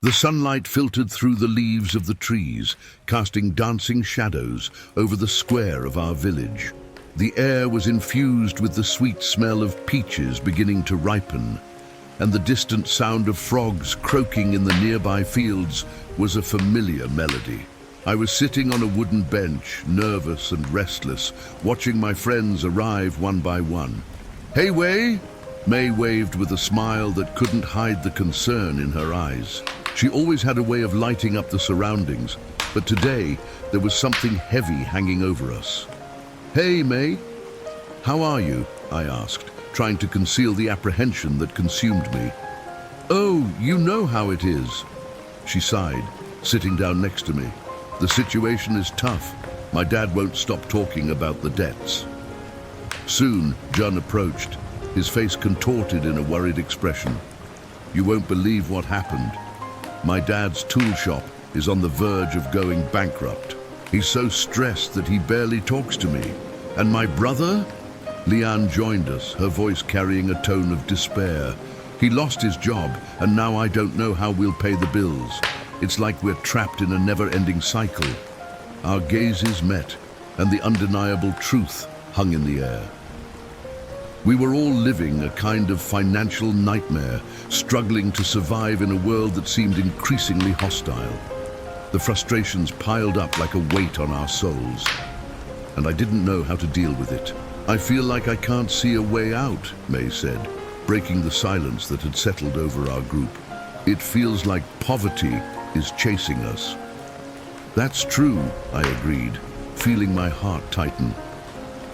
The sunlight filtered through the leaves of the trees, casting dancing shadows over the square of our village. The air was infused with the sweet smell of peaches beginning to ripen, and the distant sound of frogs croaking in the nearby fields was a familiar melody. I was sitting on a wooden bench, nervous and restless, watching my friends arrive one by one. "Hey, Wei!" May waved with a smile that couldn't hide the concern in her eyes. She always had a way of lighting up the surroundings, but today there was something heavy hanging over us. "Hey, May. How are you?" I asked, trying to conceal the apprehension that consumed me. "Oh, you know how it is," she sighed, sitting down next to me. "The situation is tough. My dad won't stop talking about the debts." Soon, John approached, his face contorted in a worried expression. "You won't believe what happened. My dad's tool shop is on the verge of going bankrupt. He's so stressed that he barely talks to me. And my brother?" Leanne joined us, her voice carrying a tone of despair. "He lost his job, and now I don't know how we'll pay the bills. It's like we're trapped in a never-ending cycle." Our gazes met, and the undeniable truth hung in the air. We were all living a kind of financial nightmare, struggling to survive in a world that seemed increasingly hostile. The frustrations piled up like a weight on our souls, and I didn't know how to deal with it. "I feel like I can't see a way out," May said, breaking the silence that had settled over our group. "It feels like poverty is chasing us." "That's true," I agreed, feeling my heart tighten.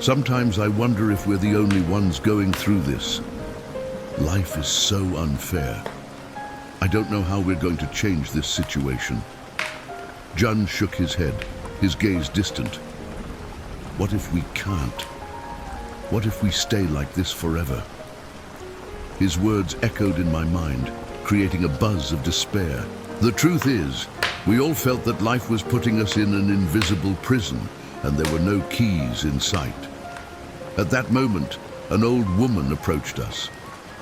"Sometimes I wonder if we're the only ones going through this. Life is so unfair. I don't know how we're going to change this situation." Jun shook his head, his gaze distant. "What if we can't? What if we stay like this forever?" His words echoed in my mind, creating a buzz of despair. The truth is, we all felt that life was putting us in an invisible prison, and there were no keys in sight. At that moment, an old woman approached us.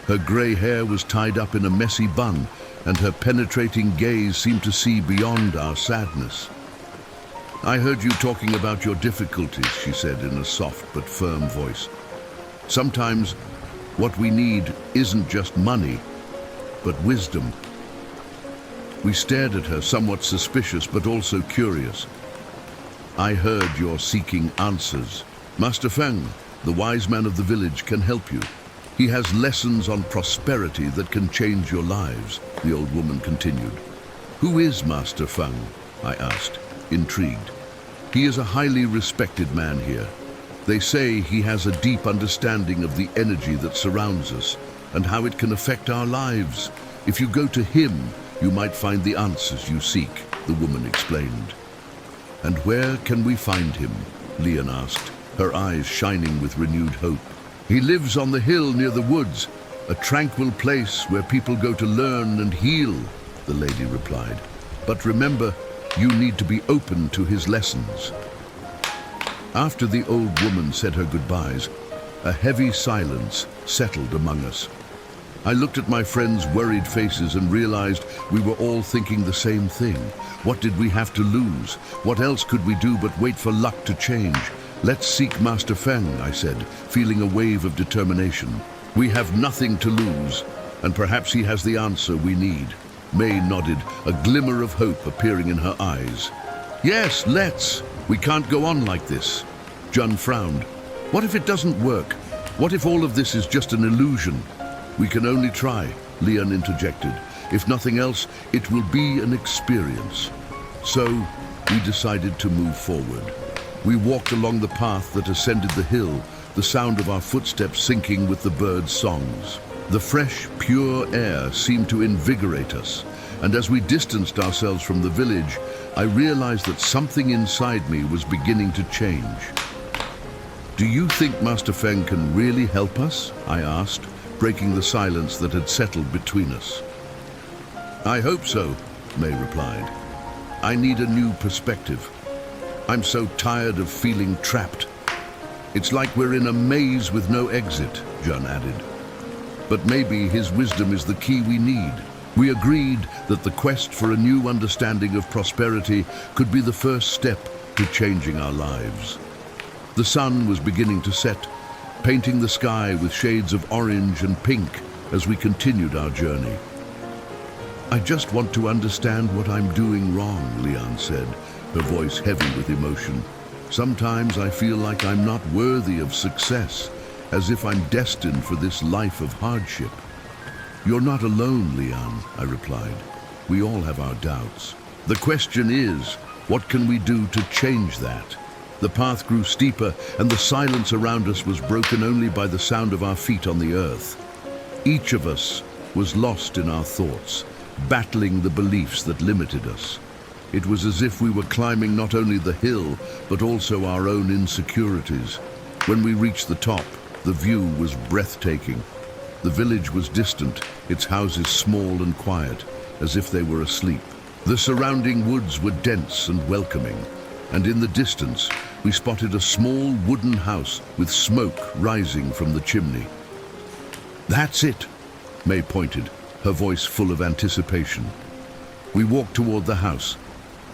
Her grey hair was tied up in a messy bun, and her penetrating gaze seemed to see beyond our sadness. "I heard you talking about your difficulties," she said in a soft but firm voice. "Sometimes what we need isn't just money, but wisdom." We stared at her, somewhat suspicious but also curious. "I heard you're seeking answers. Master Feng, the wise man of the village, can help you. He has lessons on prosperity that can change your lives," the old woman continued. "Who is Master Feng?" I asked, intrigued. "He is a highly respected man here. They say he has a deep understanding of the energy that surrounds us and how it can affect our lives. If you go to him, you might find the answers you seek," the woman explained. "And where can we find him?" Leon asked, her eyes shining with renewed hope. "He lives on the hill near the woods, a tranquil place where people go to learn and heal," the lady replied. "But remember, you need to be open to his lessons." After the old woman said her goodbyes, a heavy silence settled among us. I looked at my friends' worried faces and realized we were all thinking the same thing. What did we have to lose? What else could we do but wait for luck to change? "Let's seek Master Feng," I said, feeling a wave of determination. "We have nothing to lose, and perhaps he has the answer we need." May nodded, a glimmer of hope appearing in her eyes. "Yes, let's! We can't go on like this." Jun frowned. "What if it doesn't work? What if all of this is just an illusion?" "We can only try," Leon interjected. "If nothing else, it will be an experience." So, we decided to move forward. We walked along the path that ascended the hill, the sound of our footsteps syncing with the birds' songs. The fresh, pure air seemed to invigorate us, and as we distanced ourselves from the village, I realized that something inside me was beginning to change. "Do you think Master Feng can really help us?" I asked, breaking the silence that had settled between us. "I hope so," May replied. "I need a new perspective. I'm so tired of feeling trapped. It's like we're in a maze with no exit," Jun added. "But maybe his wisdom is the key we need. We agreed that the quest for a new understanding of prosperity could be the first step to changing our lives. The sun was beginning to set, painting the sky with shades of orange and pink as we continued our journey. "I just want to understand what I'm doing wrong," Leon said, her voice heavy with emotion. "Sometimes I feel like I'm not worthy of success, as if I'm destined for this life of hardship." "You're not alone, Leon," I replied. "We all have our doubts. The question is, what can we do to change that?" The path grew steeper, and the silence around us was broken only by the sound of our feet on the earth. Each of us was lost in our thoughts, battling the beliefs that limited us. It was as if we were climbing not only the hill, but also our own insecurities. When we reached the top, the view was breathtaking. The village was distant, its houses small and quiet, as if they were asleep. The surrounding woods were dense and welcoming, and in the distance, we spotted a small wooden house with smoke rising from the chimney. "That's it," May pointed, her voice full of anticipation. We walked toward the house,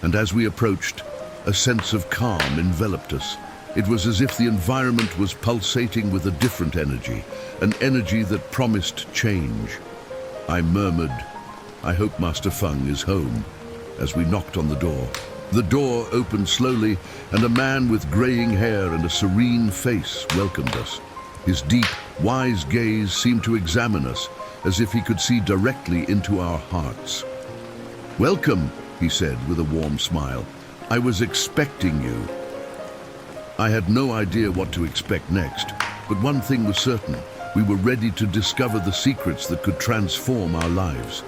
and as we approached, a sense of calm enveloped us. It was as if the environment was pulsating with a different energy, an energy that promised change. I murmured, "I hope Master Feng is home," as we knocked on the door. The door opened slowly, and a man with graying hair and a serene face welcomed us. His deep, wise gaze seemed to examine us, as if he could see directly into our hearts. "Welcome," he said with a warm smile. "I was expecting you." I had no idea what to expect next, but one thing was certain. We were ready to discover the secrets that could transform our lives.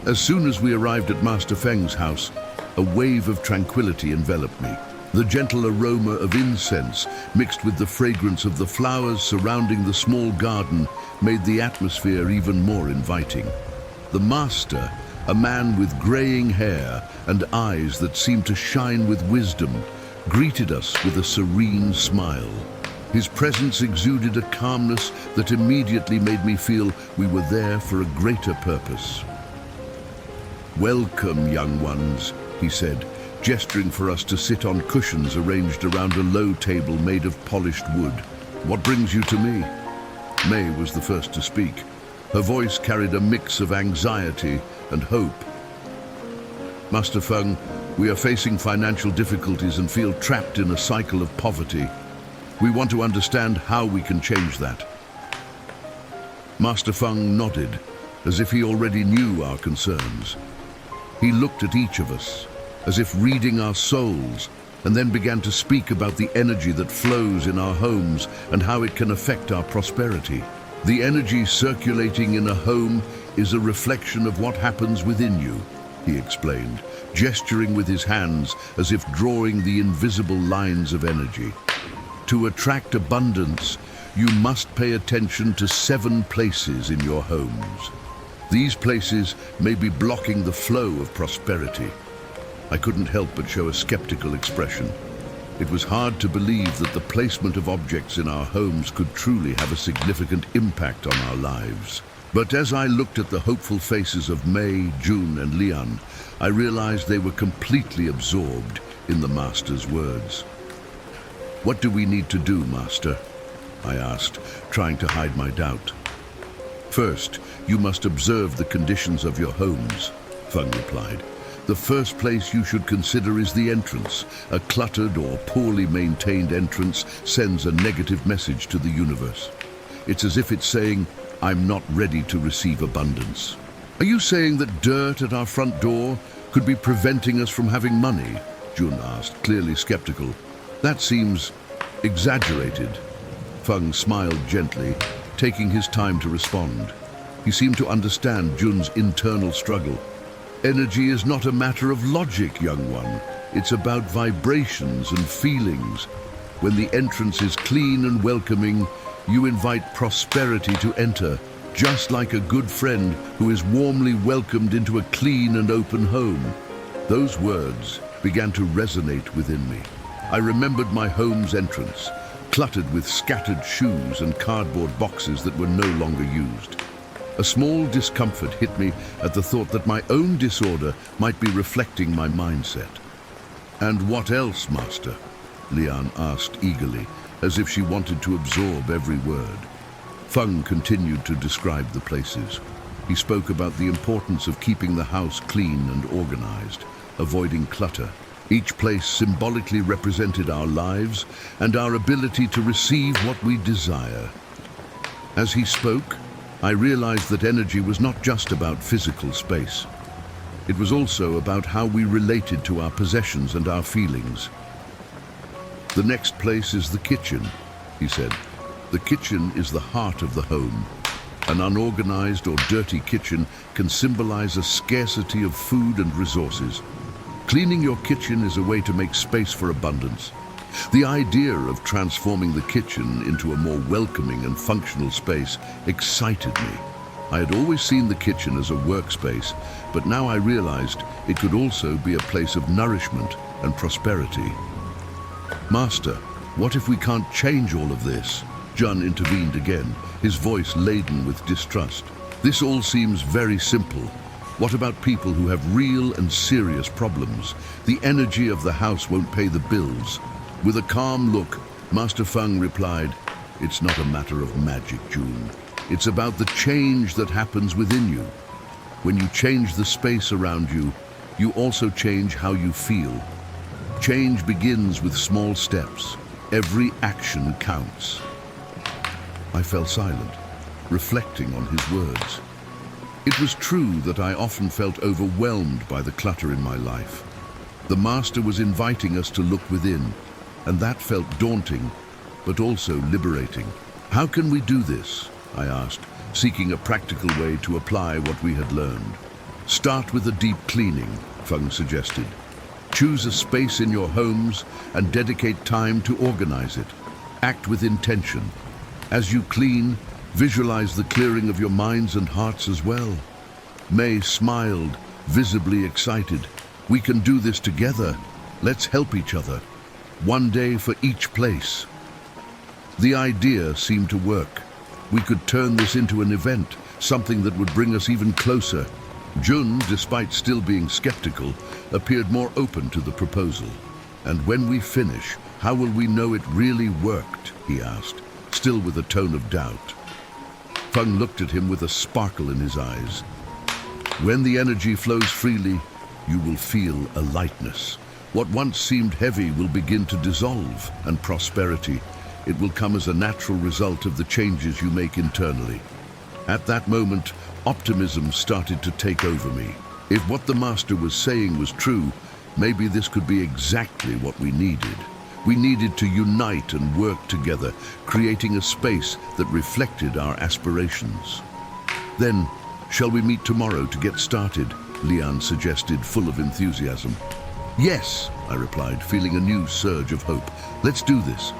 As soon as we arrived at Master Feng's house, a wave of tranquility enveloped me. The gentle aroma of incense, mixed with the fragrance of the flowers surrounding the small garden, made the atmosphere even more inviting. The master, a man with graying hair and eyes that seemed to shine with wisdom, greeted us with a serene smile. His presence exuded a calmness that immediately made me feel we were there for a greater purpose. "Welcome, young ones," he said, gesturing for us to sit on cushions arranged around a low table made of polished wood. "What brings you to me?" May was the first to speak. Her voice carried a mix of anxiety and hope. "Master Feng, we are facing financial difficulties and feel trapped in a cycle of poverty. We want to understand how we can change that." Master Feng nodded, as if he already knew our concerns. He looked at each of us, as if reading our souls, and then began to speak about the energy that flows in our homes and how it can affect our prosperity. "The energy circulating in a home is a reflection of what happens within you," he explained, gesturing with his hands as if drawing the invisible lines of energy. "To attract abundance, you must pay attention to 7 places in your homes. These places may be blocking the flow of prosperity." I couldn't help but show a skeptical expression. It was hard to believe that the placement of objects in our homes could truly have a significant impact on our lives. But as I looked at the hopeful faces of May, June, and Leon, I realized they were completely absorbed in the Master's words. "What do we need to do, Master?" I asked, trying to hide my doubt. "First, you must observe the conditions of your homes," Feng replied. "The first place you should consider is the entrance. A cluttered or poorly maintained entrance sends a negative message to the universe. It's as if it's saying, 'I'm not ready to receive abundance.'" "Are you saying that dirt at our front door could be preventing us from having money?" Jun asked, clearly skeptical. "That seems exaggerated." Feng smiled gently, taking his time to respond. He seemed to understand Jun's internal struggle. "Energy is not a matter of logic, young one. It's about vibrations and feelings. When the entrance is clean and welcoming, you invite prosperity to enter, just like a good friend who is warmly welcomed into a clean and open home." Those words began to resonate within me. I remembered my home's entrance, cluttered with scattered shoes and cardboard boxes that were no longer used. A small discomfort hit me at the thought that my own disorder might be reflecting my mindset. "And what else, Master?" Lian asked eagerly, as if she wanted to absorb every word. Feng continued to describe the places. He spoke about the importance of keeping the house clean and organized, avoiding clutter. Each place symbolically represented our lives and our ability to receive what we desire. As he spoke, I realized that energy was not just about physical space. It was also about how we related to our possessions and our feelings. "The next place is the kitchen," he said. "The kitchen is the heart of the home. An unorganized or dirty kitchen can symbolize a scarcity of food and resources. Cleaning your kitchen is a way to make space for abundance." The idea of transforming the kitchen into a more welcoming and functional space excited me. I had always seen the kitchen as a workspace, but now I realized it could also be a place of nourishment and prosperity. "Master, what if we can't change all of this?" Jun intervened again, his voice laden with distrust. "This all seems very simple. What about people who have real and serious problems? The energy of the house won't pay the bills." With a calm look, Master Feng replied, "It's not a matter of magic, Jun. It's about the change that happens within you. When you change the space around you, you also change how you feel. Change begins with small steps. Every action counts." I fell silent, reflecting on his words. It was true that I often felt overwhelmed by the clutter in my life. The Master was inviting us to look within, and that felt daunting, but also liberating. "How can we do this?" I asked, seeking a practical way to apply what we had learned. "Start with a deep cleaning," Feng suggested. "Choose a space in your homes and dedicate time to organize it. Act with intention. As you clean, visualize the clearing of your minds and hearts as well." May smiled, visibly excited. "We can do this together. Let's help each other. One day for each place." The idea seemed to work. We could turn this into an event, something that would bring us even closer. Jun, despite still being skeptical, appeared more open to the proposal. "And when we finish, how will we know it really worked?" he asked, still with a tone of doubt. Feng looked at him with a sparkle in his eyes. "When the energy flows freely, you will feel a lightness. What once seemed heavy will begin to dissolve, and prosperity, it will come as a natural result of the changes you make internally." At that moment, optimism started to take over me. If what the Master was saying was true, maybe this could be exactly what we needed. We needed to unite and work together, creating a space that reflected our aspirations. "Then, shall we meet tomorrow to get started?" Lian suggested, full of enthusiasm. "Yes," I replied, feeling a new surge of hope. "Let's do this."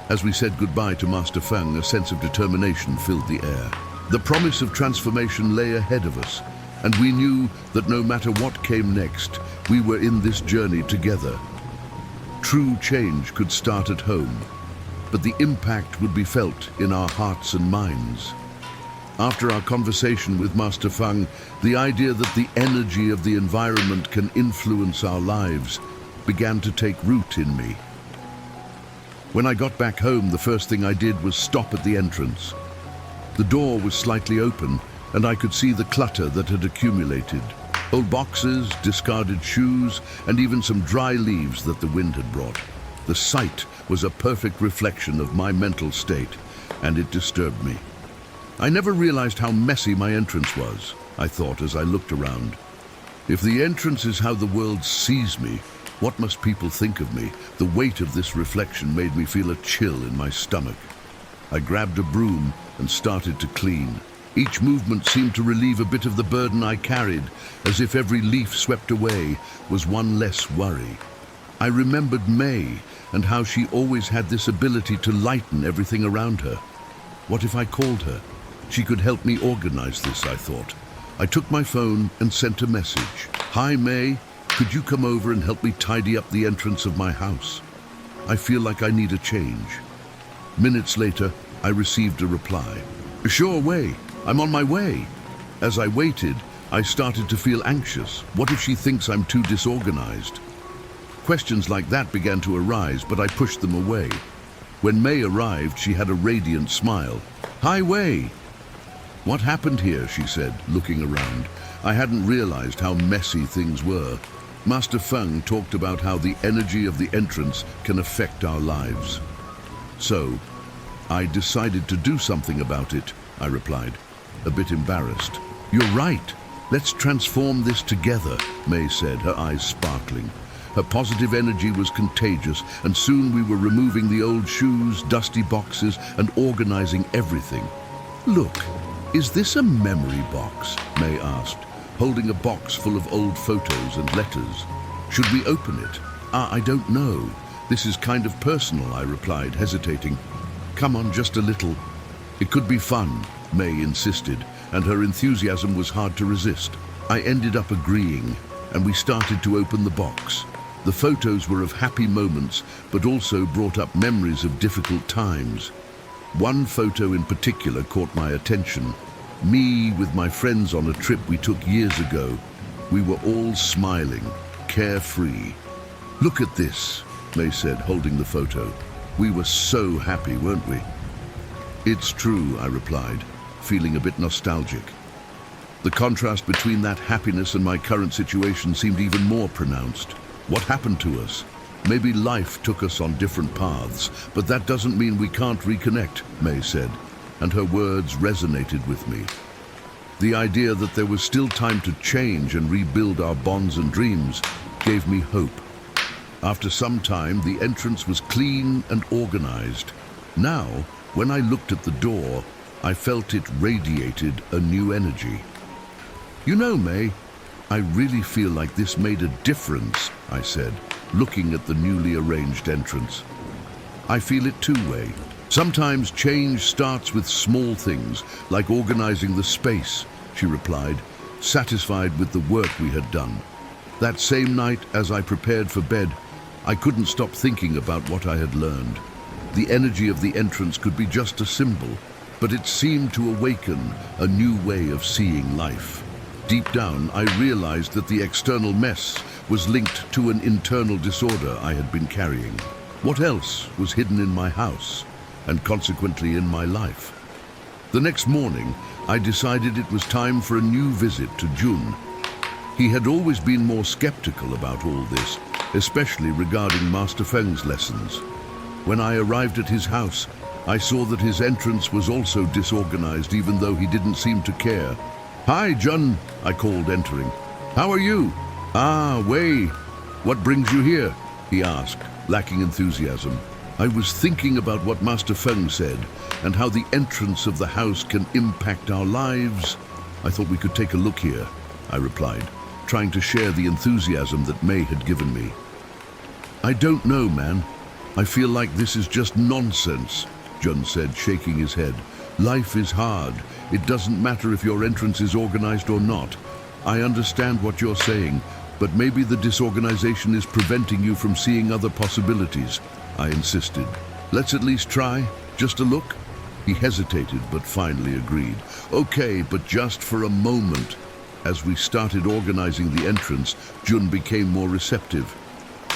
As we said goodbye to Master Feng, a sense of determination filled the air. The promise of transformation lay ahead of us, and we knew that no matter what came next, we were in this journey together. True change could start at home, but the impact would be felt in our hearts and minds. After our conversation with Master Feng, the idea that the energy of the environment can influence our lives began to take root in me. When I got back home, the first thing I did was stop at the entrance. The door was slightly open, and I could see the clutter that had accumulated. Old boxes, discarded shoes, and even some dry leaves that the wind had brought. The sight was a perfect reflection of my mental state, and it disturbed me. I never realized how messy my entrance was, I thought as I looked around. If the entrance is how the world sees me, what must people think of me? The weight of this reflection made me feel a chill in my stomach. I grabbed a broom and started to clean. Each movement seemed to relieve a bit of the burden I carried, as if every leaf swept away was one less worry. I remembered May and how she always had this ability to lighten everything around her. What if I called her? She could help me organize this, I thought. I took my phone and sent a message. "Hi, May. Could you come over and help me tidy up the entrance of my house? I feel like I need a change." Minutes later, I received a reply. "Sure way. I'm on my way. As I waited, I started to feel anxious. What if she thinks I'm too disorganized? Questions like that began to arise, but I pushed them away. When May arrived, she had a radiant smile. "Hi, Wei." "What happened here?" she said, looking around. I hadn't realized how messy things were. Master Feng talked about how the energy of the entrance can affect our lives. "So, I decided to do something about it," I replied, a bit embarrassed. "You're right. Let's transform this together," May said, her eyes sparkling. Her positive energy was contagious, and soon we were removing the old shoes, dusty boxes, and organizing everything. "Look, is this a memory box?" May asked, holding a box full of old photos and letters. "Should we open it?" I don't know. This is kind of personal," I replied, hesitating. "Come on, just a little." "It could be fun," May insisted, and her enthusiasm was hard to resist. I ended up agreeing, and we started to open the box. The photos were of happy moments, but also brought up memories of difficult times. One photo in particular caught my attention. Me with my friends on a trip we took years ago. We were all smiling, carefree. "Look at this," May said, holding the photo. "We were so happy, weren't we?" "It's true," I replied, feeling a bit nostalgic. The contrast between that happiness and my current situation seemed even more pronounced. What happened to us? Maybe life took us on different paths, but that doesn't mean we can't reconnect, May said, and her words resonated with me. The idea that there was still time to change and rebuild our bonds and dreams gave me hope. After some time, the entrance was clean and organized. Now, when I looked at the door, I felt it radiated a new energy. "You know, May, I really feel like this made a difference," I said, looking at the newly arranged entrance. "I feel it too, Wei. Sometimes change starts with small things, like organizing the space," she replied, satisfied with the work we had done. That same night, as I prepared for bed, I couldn't stop thinking about what I had learned. The energy of the entrance could be just a symbol, but it seemed to awaken a new way of seeing life. Deep down, I realized that the external mess was linked to an internal disorder I had been carrying. What else was hidden in my house, and consequently in my life? The next morning, I decided it was time for a new visit to Jun. He had always been more skeptical about all this, especially regarding Master Feng's lessons. When I arrived at his house, I saw that his entrance was also disorganized, even though he didn't seem to care. "Hi, Jun," I called, entering. "How are you?" "Ah, Wei. What brings you here?" he asked, lacking enthusiasm. "I was thinking about what Master Feng said, and how the entrance of the house can impact our lives. I thought we could take a look here," I replied, trying to share the enthusiasm that May had given me. "I don't know, man. I feel like this is just nonsense," Jun said, shaking his head. "Life is hard. It doesn't matter if your entrance is organized or not. I understand what you're saying, but maybe the disorganization is preventing you from seeing other possibilities," I insisted. "Let's at least try. Just a look?" He hesitated, but finally agreed. "Okay, but just for a moment." As we started organizing the entrance, Jun became more receptive.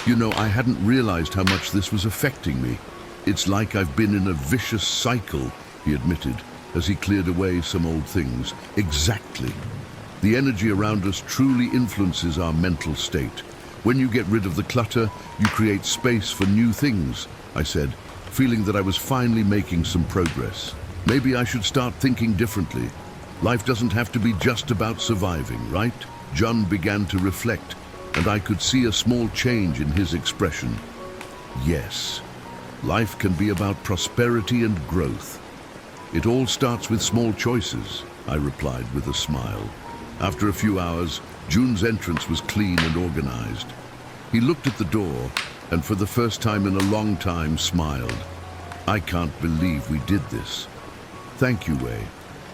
"You know, I hadn't realized how much this was affecting me. It's like I've been in a vicious cycle," he admitted, as he cleared away some old things. "Exactly. The energy around us truly influences our mental state. When you get rid of the clutter, you create space for new things," I said, feeling that I was finally making some progress. "Maybe I should start thinking differently. Life doesn't have to be just about surviving, right?" Jun began to reflect, and I could see a small change in his expression. "Yes, life can be about prosperity and growth. It all starts with small choices," I replied with a smile. After a few hours, Jun's entrance was clean and organized. He looked at the door, and for the first time in a long time smiled. "I can't believe we did this." "Thank you, Wei.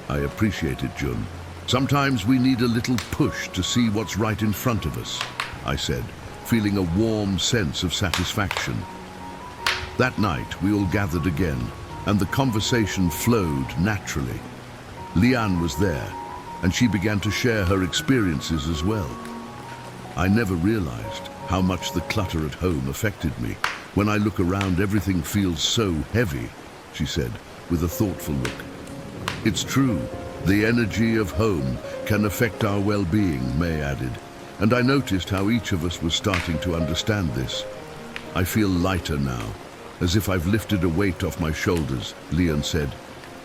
I appreciate it, Jun. Sometimes we need a little push to see what's right in front of us," I said, feeling a warm sense of satisfaction. That night, we all gathered again, and the conversation flowed naturally. Liane was there, and she began to share her experiences as well. I never realized how much the clutter at home affected me. When I look around, everything feels so heavy, she said, with a thoughtful look. It's true, the energy of home can affect our well-being, May added, and I noticed how each of us was starting to understand this. I feel lighter now, as if I've lifted a weight off my shoulders, Leon said,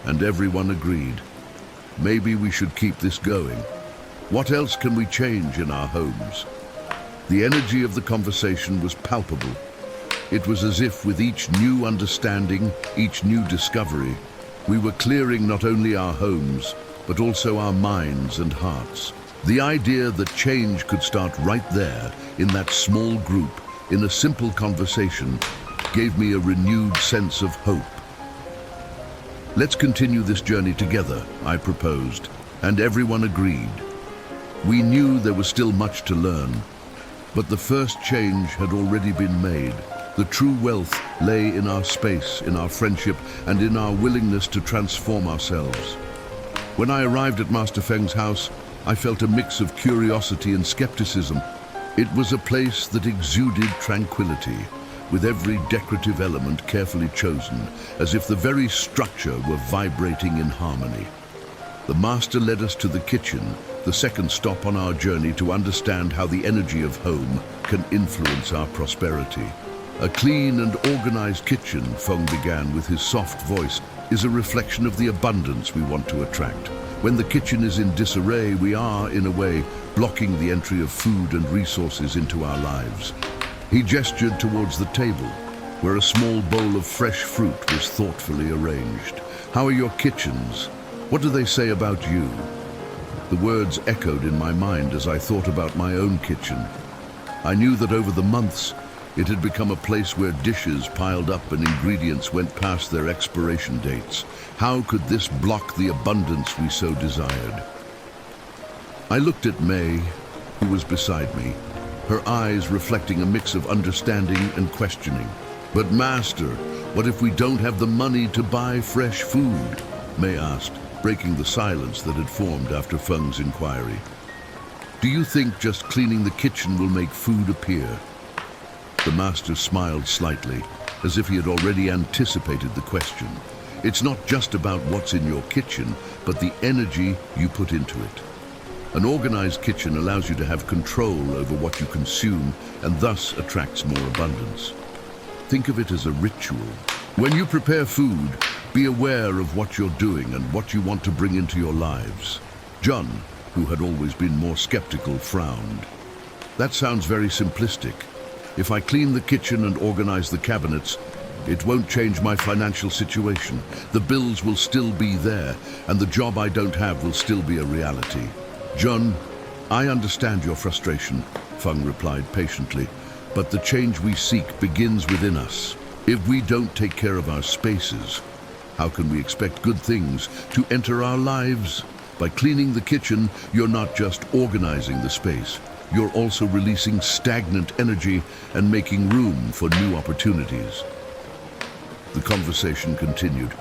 and everyone agreed. Maybe we should keep this going. What else can we change in our homes? The energy of the conversation was palpable. It was as if with each new understanding, each new discovery, we were clearing not only our homes, but also our minds and hearts. The idea that change could start right there, in that small group, in a simple conversation, gave me a renewed sense of hope. Let's continue this journey together, I proposed, and everyone agreed. We knew there was still much to learn, but the first change had already been made. The true wealth lay in our space, in our friendship, and in our willingness to transform ourselves. When I arrived at Master Feng's house, I felt a mix of curiosity and skepticism. It was a place that exuded tranquility, with every decorative element carefully chosen, as if the very structure were vibrating in harmony. The master led us to the kitchen, the second stop on our journey to understand how the energy of home can influence our prosperity. A clean and organized kitchen, Feng began with his soft voice, is a reflection of the abundance we want to attract. When the kitchen is in disarray, we are, in a way, blocking the entry of food and resources into our lives. He gestured towards the table, where a small bowl of fresh fruit was thoughtfully arranged. How are your kitchens? What do they say about you? The words echoed in my mind as I thought about my own kitchen. I knew that over the months, it had become a place where dishes piled up and ingredients went past their expiration dates. How could this block the abundance we so desired? I looked at May, who was beside me, her eyes reflecting a mix of understanding and questioning. But Master, what if we don't have the money to buy fresh food? May asked, breaking the silence that had formed after Feng's inquiry. Do you think just cleaning the kitchen will make food appear? The master smiled slightly, as if he had already anticipated the question. It's not just about what's in your kitchen, but the energy you put into it. An organized kitchen allows you to have control over what you consume and thus attracts more abundance. Think of it as a ritual. When you prepare food, be aware of what you're doing and what you want to bring into your lives. John, who had always been more skeptical, frowned. That sounds very simplistic. If I clean the kitchen and organize the cabinets, it won't change my financial situation. The bills will still be there, and the job I don't have will still be a reality. John, I understand your frustration, Feng replied patiently, but the change we seek begins within us. If we don't take care of our spaces, how can we expect good things to enter our lives? By cleaning the kitchen, you're not just organizing the space. You're also releasing stagnant energy and making room for new opportunities. The conversation continued,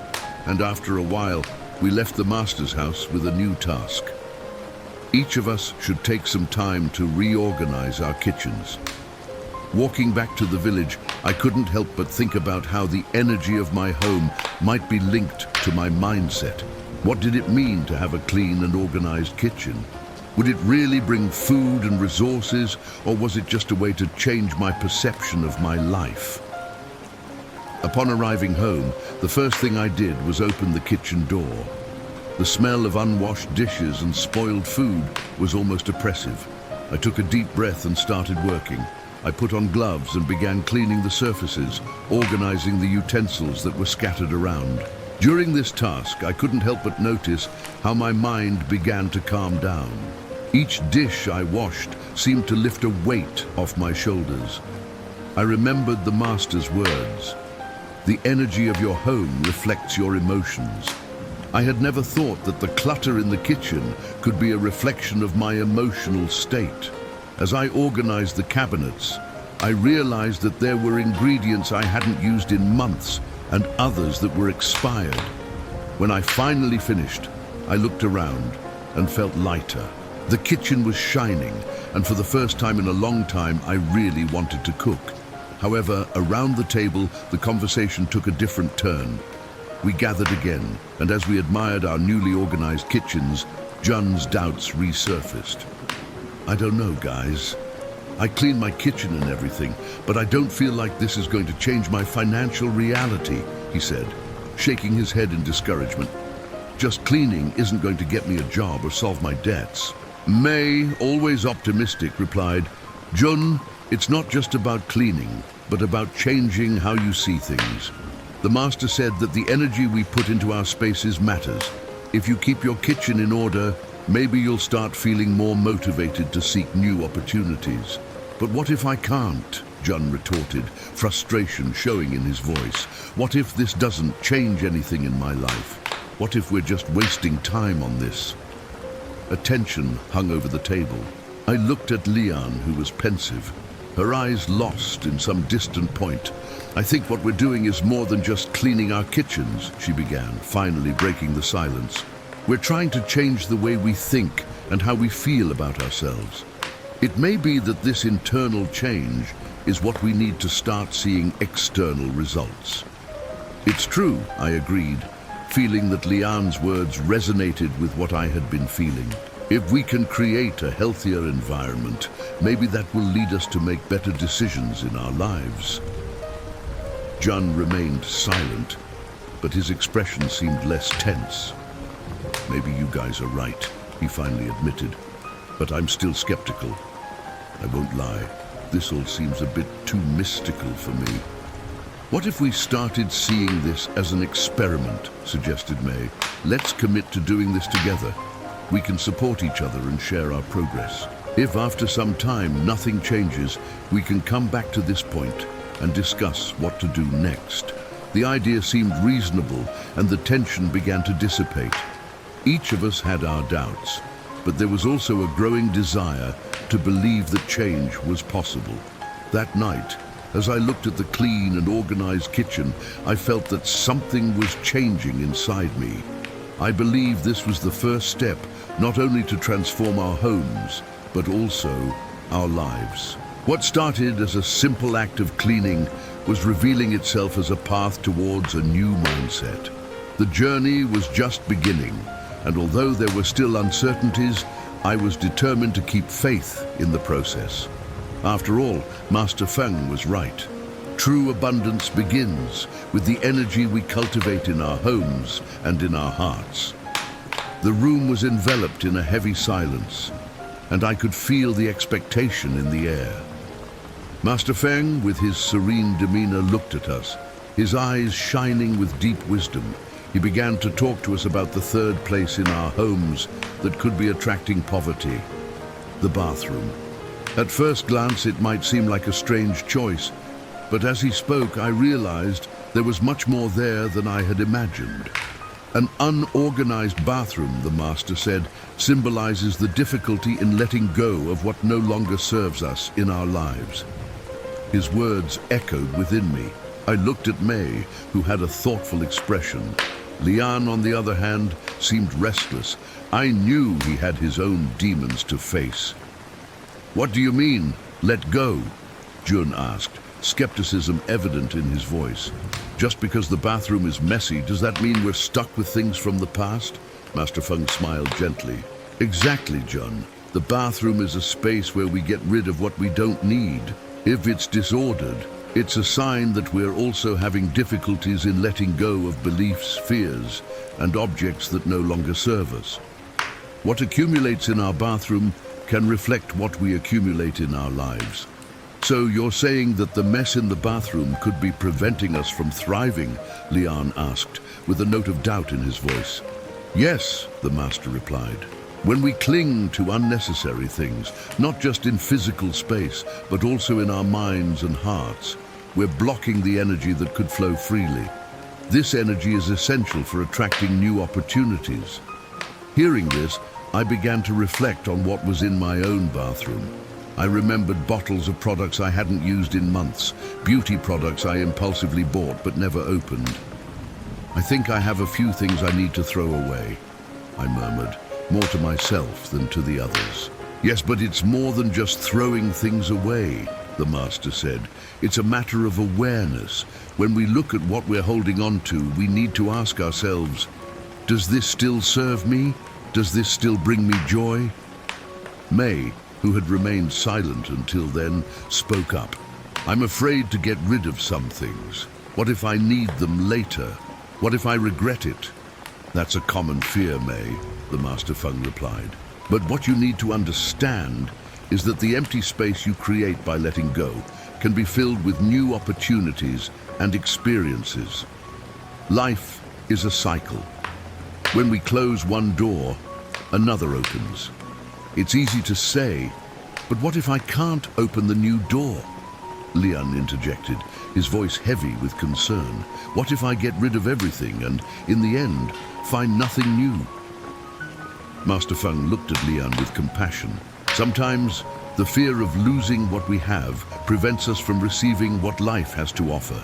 and after a while, we left the master's house with a new task. Each of us should take some time to reorganize our kitchens. Walking back to the village, I couldn't help but think about how the energy of my home might be linked to my mindset. What did it mean to have a clean and organized kitchen? Would it really bring food and resources, or was it just a way to change my perception of my life? Upon arriving home, the first thing I did was open the kitchen door. The smell of unwashed dishes and spoiled food was almost oppressive. I took a deep breath and started working. I put on gloves and began cleaning the surfaces, organizing the utensils that were scattered around. During this task, I couldn't help but notice how my mind began to calm down. Each dish I washed seemed to lift a weight off my shoulders. I remembered the master's words. The energy of your home reflects your emotions. I had never thought that the clutter in the kitchen could be a reflection of my emotional state. As I organized the cabinets, I realized that there were ingredients I hadn't used in months and others that were expired. When I finally finished, I looked around and felt lighter. The kitchen was shining, and for the first time in a long time, I really wanted to cook. However, around the table, the conversation took a different turn. We gathered again, and as we admired our newly organized kitchens, Jun's doubts resurfaced. I don't know, guys. I clean my kitchen and everything, but I don't feel like this is going to change my financial reality, he said, shaking his head in discouragement. Just cleaning isn't going to get me a job or solve my debts. May, always optimistic, replied, Jun, it's not just about cleaning, but about changing how you see things. The master said that the energy we put into our spaces matters. If you keep your kitchen in order, maybe you'll start feeling more motivated to seek new opportunities. But what if I can't? Jun retorted, frustration showing in his voice. What if this doesn't change anything in my life? What if we're just wasting time on this? A tension hung over the table. I looked at Lian, who was pensive, her eyes lost in some distant point. I think what we're doing is more than just cleaning our kitchens, she began, finally breaking the silence. We're trying to change the way we think and how we feel about ourselves. It may be that this internal change is what we need to start seeing external results. It's true, I agreed, feeling that Lian's words resonated with what I had been feeling. If we can create a healthier environment, maybe that will lead us to make better decisions in our lives. Jun remained silent, but his expression seemed less tense. Maybe you guys are right, he finally admitted, but I'm still skeptical. I won't lie, this all seems a bit too mystical for me. What if we started seeing this as an experiment, suggested May. Let's commit to doing this together. We can support each other and share our progress. If after some time nothing changes, we can come back to this point and discuss what to do next. The idea seemed reasonable and the tension began to dissipate. Each of us had our doubts, but there was also a growing desire to believe that change was possible. That night, as I looked at the clean and organized kitchen, I felt that something was changing inside me. I believe this was the first step, not only to transform our homes, but also our lives. What started as a simple act of cleaning was revealing itself as a path towards a new mindset. The journey was just beginning, and although there were still uncertainties, I was determined to keep faith in the process. After all, Master Feng was right. True abundance begins with the energy we cultivate in our homes and in our hearts. The room was enveloped in a heavy silence, and I could feel the expectation in the air. Master Feng, with his serene demeanor, looked at us, his eyes shining with deep wisdom. He began to talk to us about the third place in our homes that could be attracting poverty, the bathroom. At first glance, it might seem like a strange choice, but as he spoke, I realized there was much more there than I had imagined. An unorganized bathroom, the master said, symbolizes the difficulty in letting go of what no longer serves us in our lives. His words echoed within me. I looked at May, who had a thoughtful expression. Lian, on the other hand, seemed restless. I knew he had his own demons to face. What do you mean, let go? Jun asked, skepticism evident in his voice. Just because the bathroom is messy, does that mean we're stuck with things from the past? Master Feng smiled gently. Exactly, Jun. The bathroom is a space where we get rid of what we don't need. If it's disordered, it's a sign that we're also having difficulties in letting go of beliefs, fears, and objects that no longer serve us. What accumulates in our bathroom can reflect what we accumulate in our lives. So you're saying that the mess in the bathroom could be preventing us from thriving? Lian asked, with a note of doubt in his voice. Yes, the master replied. When we cling to unnecessary things, not just in physical space, but also in our minds and hearts, we're blocking the energy that could flow freely. This energy is essential for attracting new opportunities. Hearing this, I began to reflect on what was in my own bathroom. I remembered bottles of products I hadn't used in months, beauty products I impulsively bought but never opened. I think I have a few things I need to throw away. I murmured, more to myself than to the others. Yes, but it's more than just throwing things away, the master said. It's a matter of awareness. When we look at what we're holding on to, we need to ask ourselves, does this still serve me? Does this still bring me joy? May, who had remained silent until then, spoke up. I'm afraid to get rid of some things. What if I need them later? What if I regret it? That's a common fear, May, the Master Feng replied. But what you need to understand is that the empty space you create by letting go can be filled with new opportunities and experiences. Life is a cycle. When we close one door, another opens. It's easy to say, but what if I can't open the new door? Lian interjected, his voice heavy with concern. What if I get rid of everything and, in the end, find nothing new? Master Feng looked at Lian with compassion. Sometimes, the fear of losing what we have prevents us from receiving what life has to offer.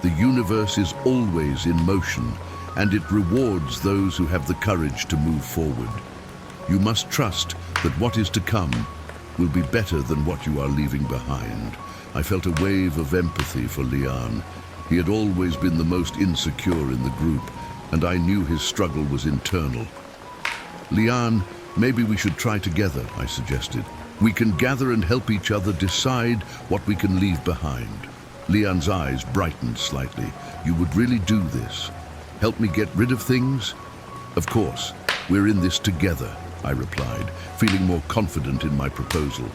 The universe is always in motion, and it rewards those who have the courage to move forward. You must trust that what is to come will be better than what you are leaving behind. I felt a wave of empathy for Lian. He had always been the most insecure in the group, and I knew his struggle was internal. Lian, maybe we should try together, I suggested. We can gather and help each other decide what we can leave behind. Lian's eyes brightened slightly. You would really do this? Help me get rid of things? Of course, we're in this together, I replied, feeling more confident in my proposal.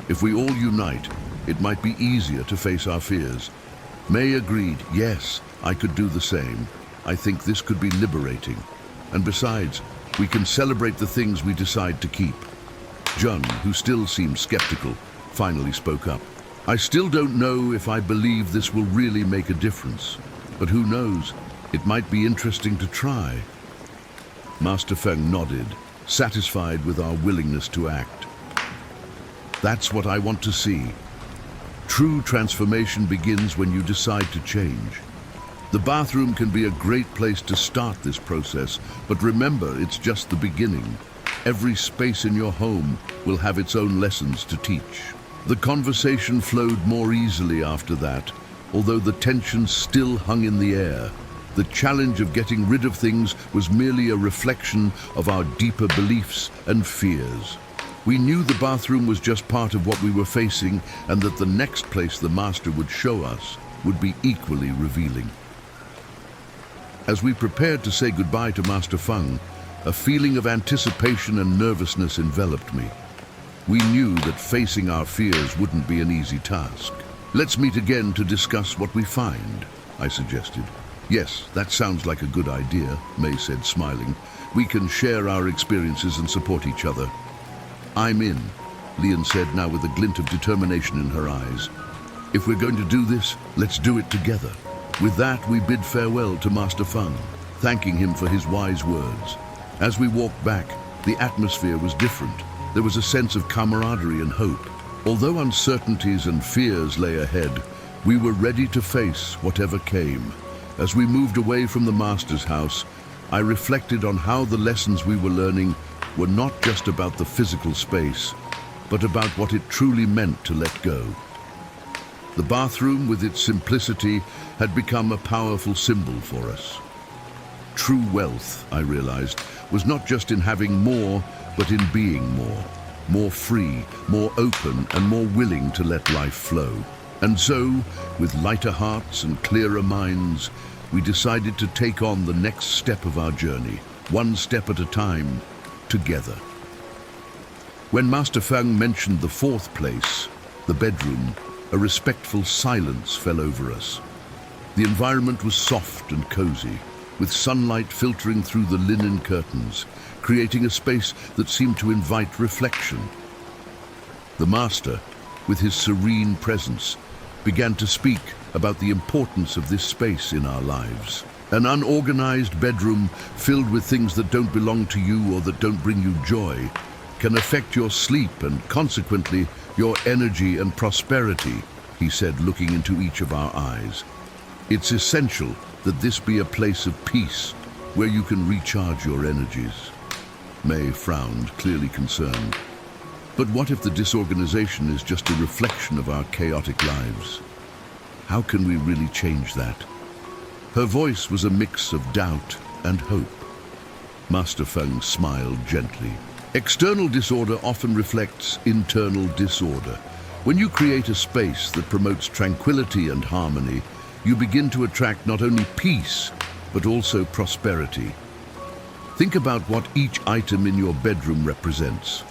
If we all unite, it might be easier to face our fears. May agreed, yes, I could do the same. I think this could be liberating. And besides, we can celebrate the things we decide to keep. Jun, who still seemed skeptical, finally spoke up. I still don't know if I believe this will really make a difference, but who knows, it might be interesting to try. Master Feng nodded, satisfied with our willingness to act. That's what I want to see. True transformation begins when you decide to change. The bathroom can be a great place to start this process, but remember, it's just the beginning. Every space in your home will have its own lessons to teach. The conversation flowed more easily after that, although the tension still hung in the air. The challenge of getting rid of things was merely a reflection of our deeper beliefs and fears. We knew the bathroom was just part of what we were facing, and that the next place the Master would show us would be equally revealing. As we prepared to say goodbye to Master Feng, a feeling of anticipation and nervousness enveloped me. We knew that facing our fears wouldn't be an easy task. Let's meet again to discuss what we find, I suggested. Yes, that sounds like a good idea, May said, smiling. We can share our experiences and support each other. I'm in, Lian said, now with a glint of determination in her eyes. If we're going to do this, let's do it together. With that, we bid farewell to Master Feng, thanking him for his wise words. As we walked back, the atmosphere was different. There was a sense of camaraderie and hope. Although uncertainties and fears lay ahead, we were ready to face whatever came. As we moved away from the Master's house, I reflected on how the lessons we were learning were not just about the physical space, but about what it truly meant to let go. The bathroom, with its simplicity, had become a powerful symbol for us. True wealth, I realized, was not just in having more, but in being more. More free, more open, and more willing to let life flow. And so, with lighter hearts and clearer minds, we decided to take on the next step of our journey, one step at a time, together. When Master Feng mentioned the fourth place, the bedroom, a respectful silence fell over us. The environment was soft and cozy, with sunlight filtering through the linen curtains, creating a space that seemed to invite reflection. The Master, with his serene presence, began to speak about the importance of this space in our lives. An unorganized bedroom filled with things that don't belong to you or that don't bring you joy can affect your sleep and, consequently, your energy and prosperity, he said, looking into each of our eyes. It's essential that this be a place of peace where you can recharge your energies. May frowned, clearly concerned. But what if the disorganization is just a reflection of our chaotic lives? How can we really change that? Her voice was a mix of doubt and hope. Master Feng smiled gently. External disorder often reflects internal disorder. When you create a space that promotes tranquility and harmony, you begin to attract not only peace, but also prosperity. Think about what each item in your bedroom represents.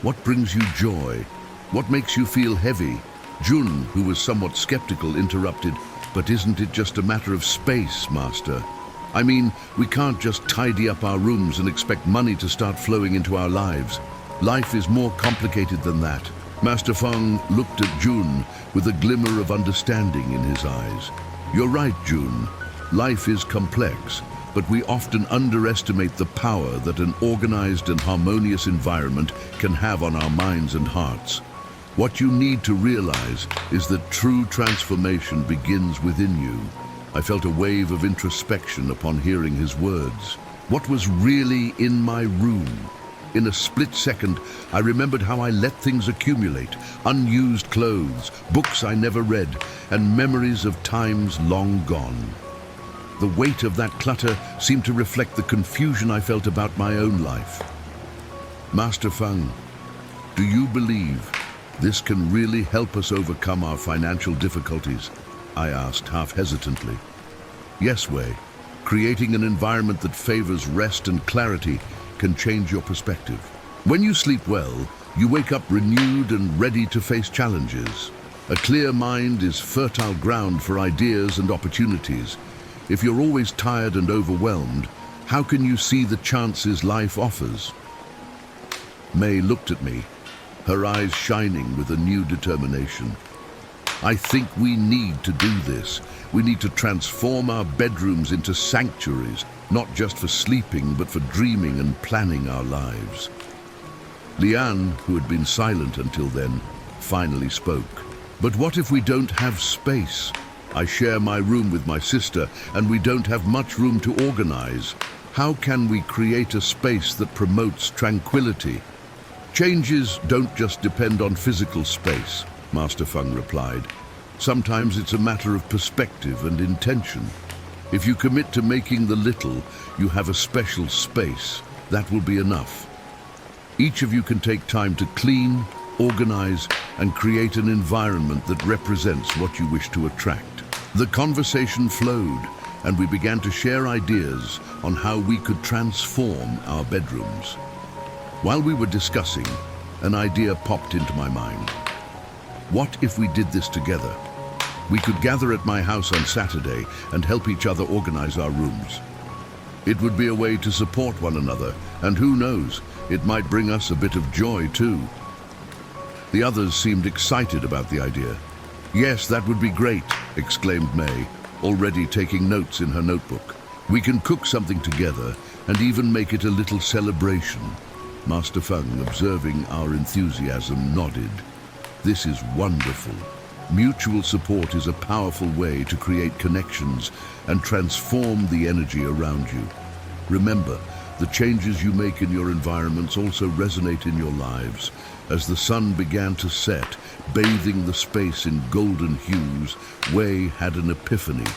What brings you joy? What makes you feel heavy? Jun, who was somewhat skeptical, interrupted, "But isn't it just a matter of space, Master? I mean, we can't just tidy up our rooms and expect money to start flowing into our lives. Life is more complicated than that." Master Feng looked at Jun with a glimmer of understanding in his eyes. "You're right, Jun. Life is complex, but we often underestimate the power that an organized and harmonious environment can have on our minds and hearts. What you need to realize is that true transformation begins within you." I felt a wave of introspection upon hearing his words. What was really in my room? In a split second, I remembered how I let things accumulate: unused clothes, books I never read, and memories of times long gone. The weight of that clutter seemed to reflect the confusion I felt about my own life. "Master Feng, do you believe this can really help us overcome our financial difficulties?" I asked, half hesitantly. "Yes, Wei. Creating an environment that favors rest and clarity can change your perspective. When you sleep well, you wake up renewed and ready to face challenges. A clear mind is fertile ground for ideas and opportunities. If you're always tired and overwhelmed, how can you see the chances life offers?" May looked at me, her eyes shining with a new determination. "I think we need to do this. We need to transform our bedrooms into sanctuaries, not just for sleeping, but for dreaming and planning our lives." Lian, who had been silent until then, finally spoke. "But what if we don't have space? I share my room with my sister, and we don't have much room to organize. How can we create a space that promotes tranquility?" "Changes don't just depend on physical space," Master Feng replied. "Sometimes it's a matter of perspective and intention. If you commit to making the little, you have a special space. That will be enough. Each of you can take time to clean, organize, and create an environment that represents what you wish to attract." The conversation flowed, and we began to share ideas on how we could transform our bedrooms. While we were discussing, an idea popped into my mind. What if we did this together? We could gather at my house on Saturday and help each other organize our rooms. It would be a way to support one another, and who knows, it might bring us a bit of joy too. The others seemed excited about the idea. "Yes, that would be great," exclaimed May, already taking notes in her notebook. "We can cook something together and even make it a little celebration." Master Feng, observing our enthusiasm, nodded. "This is wonderful. Mutual support is a powerful way to create connections and transform the energy around you. Remember, the changes you make in your environments also resonate in your lives. As the sun began to set, bathing the space in golden hues, Wei had an epiphany.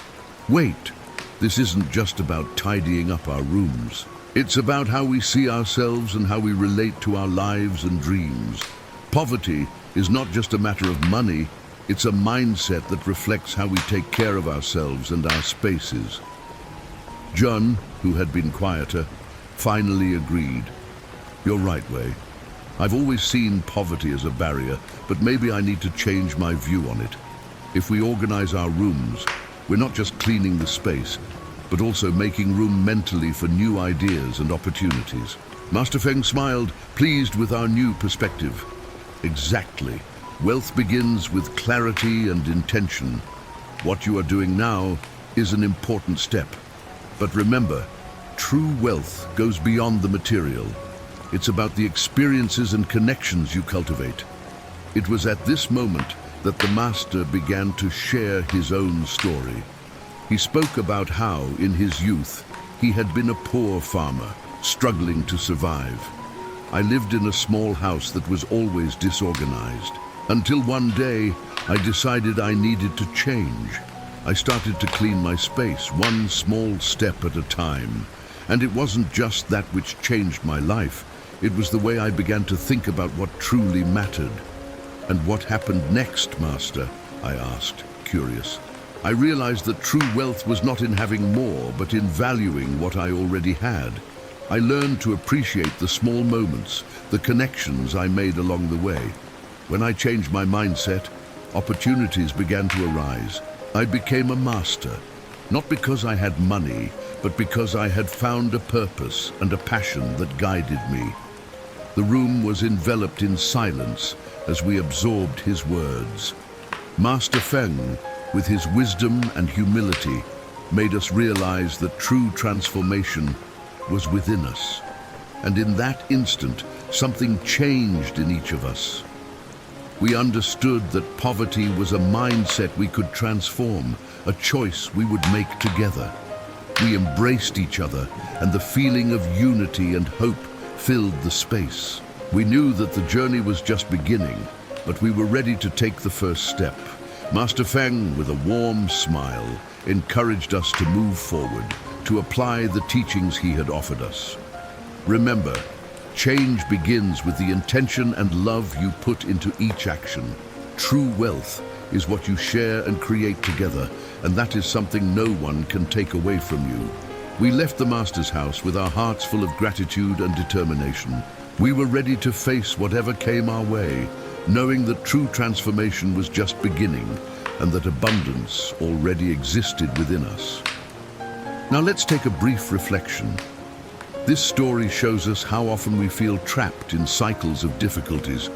Wait, this isn't just about tidying up our rooms. It's about how we see ourselves and how we relate to our lives and dreams. Poverty is not just a matter of money, it's a mindset that reflects how we take care of ourselves and our spaces." Jun, who had been quieter, finally agreed. "You're right, Wei. I've always seen poverty as a barrier, but maybe I need to change my view on it. If we organize our rooms, we're not just cleaning the space, but also making room mentally for new ideas and opportunities." Master Feng smiled, pleased with our new perspective. "Exactly. Wealth begins with clarity and intention. What you are doing now is an important step. But remember, true wealth goes beyond the material. It's about the experiences and connections you cultivate." It was at this moment that the master began to share his own story. He spoke about how, in his youth, he had been a poor farmer. struggling to survive. I lived in a small house that was always disorganized, until one day I decided I needed to change. I started to clean my space, one small step at a time. And it wasn't just that which changed my life. It was the way I began to think about what truly mattered. "And what happened next, Master?" I asked, curious. I realized that true wealth was not in having more, but in valuing what I already had. I learned to appreciate the small moments, the connections I made along the way. When I changed my mindset, opportunities began to arise. I became a master, not because I had money, but because I had found a purpose and a passion that guided me. The room was enveloped in silence as we absorbed his words. Master Feng, with his wisdom and humility, made us realize that true transformation was within us. And in that instant, something changed in each of us. We understood that poverty was a mindset we could transform, a choice we would make together. We embraced each other, and the feeling of unity and hope filled the space. We knew that the journey was just beginning, but we were ready to take the first step. Master Feng, with a warm smile, encouraged us to move forward, to apply the teachings he had offered us. Remember, change begins with the intention and love you put into each action. True wealth is what you share and create together, and that is something no one can take away from you. We left the Master's house with our hearts full of gratitude and determination. We were ready to face whatever came our way, knowing that true transformation was just beginning and that abundance already existed within us. Now let's take a brief reflection. This story shows us how often we feel trapped in cycles of difficulties,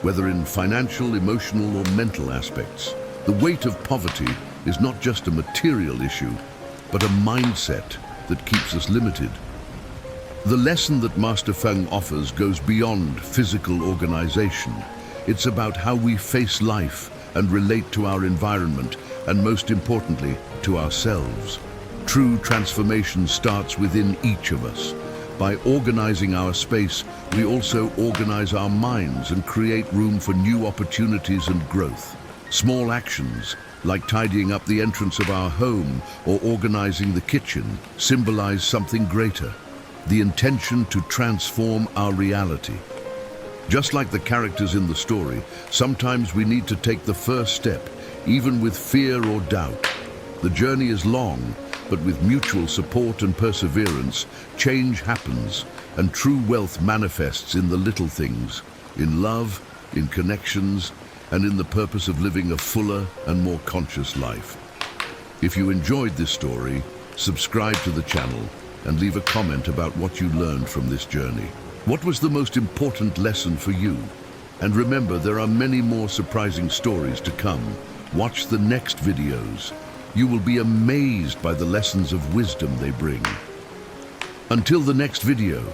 whether in financial, emotional, or mental aspects. The weight of poverty is not just a material issue, but a mindset that keeps us limited. The lesson that Master Feng offers goes beyond physical organization. It's about how we face life and relate to our environment, and most importantly, to ourselves. True transformation starts within each of us. By organizing our space, we also organize our minds and create room for new opportunities and growth. Small actions, like tidying up the entrance of our home or organizing the kitchen, symbolize something greater, the intention to transform our reality. Just like the characters in the story, sometimes we need to take the first step, even with fear or doubt. The journey is long, but with mutual support and perseverance, change happens, and true wealth manifests in the little things, in love, in connections, and in the purpose of living a fuller and more conscious life. If you enjoyed this story, subscribe to the channel and leave a comment about what you learned from this journey. What was the most important lesson for you? And remember, there are many more surprising stories to come. Watch the next videos. You will be amazed by the lessons of wisdom they bring. Until the next video,